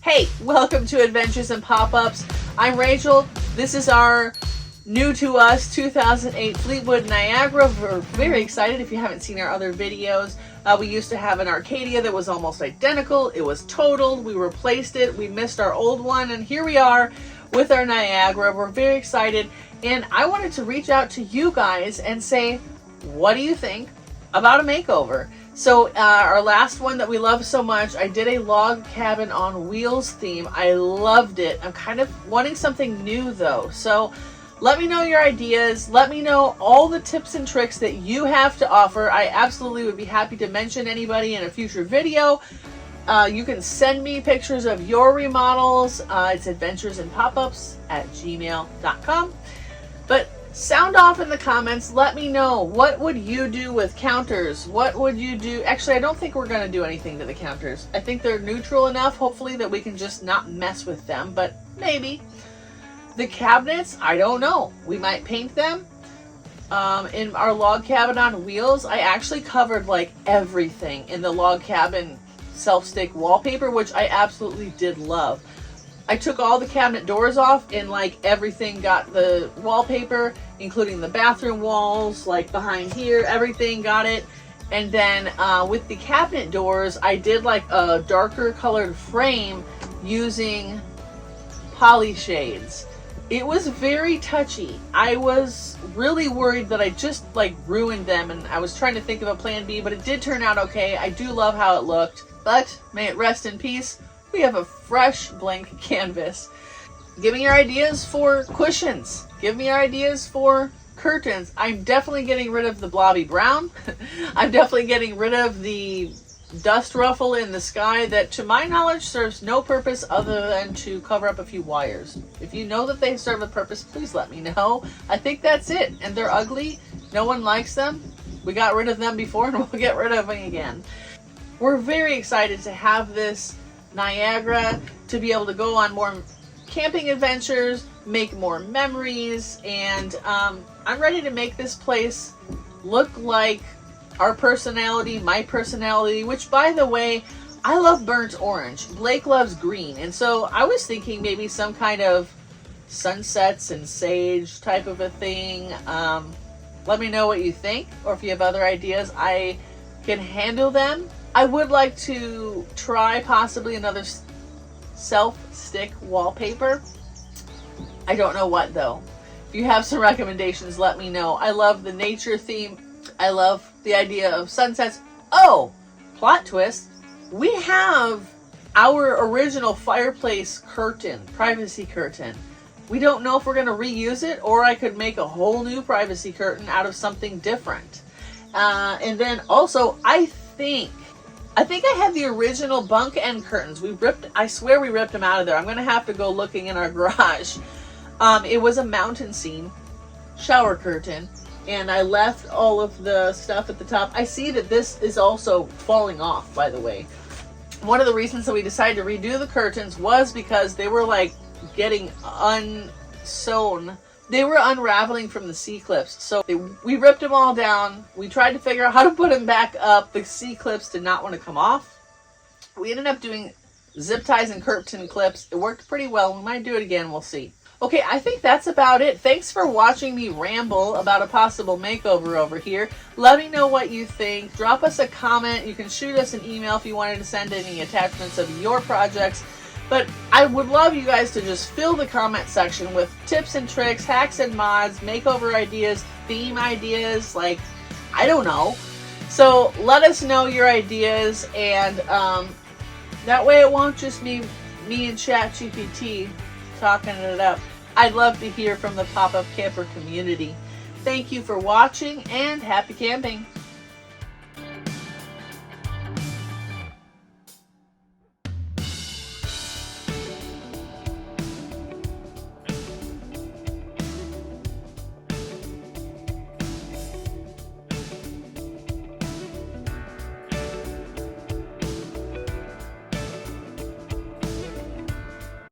Hey, welcome to Adventures and Pop-Ups. I'm Rachel. This is our new to us 2008 Fleetwood Niagara. We're very excited if you haven't seen our other videos. We used to have an Arcadia that was almost identical. It was totaled. We replaced it. We missed our old one, and here we are with our Niagara. We're very excited, and I wanted to reach out to you guys and say, what do you think about a makeover? So our last one that we love so much, I did a log cabin on wheels theme. I loved it. I'm kind of wanting something new though. So let me know your ideas. Let me know all the tips and tricks that you have to offer. I absolutely would be happy to mention anybody in a future video. You can send me pictures of your remodels. It's adventuresandpopups@gmail.com. But sound off in the comments. Let me know, what would you do with counters? What would you do? Actually, I don't think we're going to do anything to the counters. I think they're neutral enough, hopefully, that we can just not mess with them, but maybe. The cabinets, I don't know. We might paint them. In our log cabin on wheels, I actually covered like everything in the log cabin self-stick wallpaper, which I absolutely did love. I took all the cabinet doors off and like everything got the wallpaper, including the bathroom walls, like behind here, everything got it. And then with the cabinet doors, I did like a darker colored frame using poly shades. It was very touchy. I was really worried that I just like ruined them, and I was trying to think of a plan B, but it did turn out okay. I do love how it looked, but may it rest in peace. We have a fresh blank canvas. Give me your ideas for cushions. Give me your ideas for curtains. I'm definitely getting rid of the blobby brown. I'm definitely getting rid of the dust ruffle in the sky that, to my knowledge, serves no purpose other than to cover up a few wires. If you know that they serve a purpose, please let me know. I think that's it. And they're ugly. No one likes them. We got rid of them before, and we'll get rid of them again. We're very excited to have this Niagara, to be able to go on more camping adventures, make more memories, and I'm ready to make this place look like our personality, my personality, which, by the way, I love burnt orange. Blake loves green, and so I was thinking maybe some kind of sunsets and sage type of a thing. Let me know what you think, or if you have other ideas, I can handle them. I would like to try possibly another self-stick wallpaper. I don't know what though. If you have some recommendations, let me know. I love the nature theme. I love the idea of sunsets. Oh, plot twist. We have our original fireplace curtain, privacy curtain. We don't know if we're going to reuse it, or I could make a whole new privacy curtain out of something different. And then also, I think I have the original bunk end curtains. I swear we ripped them out of there. I'm going to have to go looking in our garage. It was a mountain scene shower curtain, and I left all of the stuff at the top. I see that this is also falling off, by the way. One of the reasons that we decided to redo the curtains was because they were like getting unsewn. They were unraveling from the C-clips, so we ripped them all down. We tried to figure out how to put them back up. The C-clips did not want to come off. We ended up doing zip ties and curtain clips. It worked pretty well. We might do it again. We'll see. Okay, I think that's about it. Thanks for watching me ramble about a possible makeover over here. Let me know what you think. Drop us a comment. You can shoot us an email if you wanted to send any attachments of your projects. But I would love you guys to just fill the comment section with tips and tricks, hacks and mods, makeover ideas, theme ideas, like, I don't know. So let us know your ideas, and that way it won't just be me and ChatGPT talking it up. I'd love to hear from the pop-up camper community. Thank you for watching, and happy camping.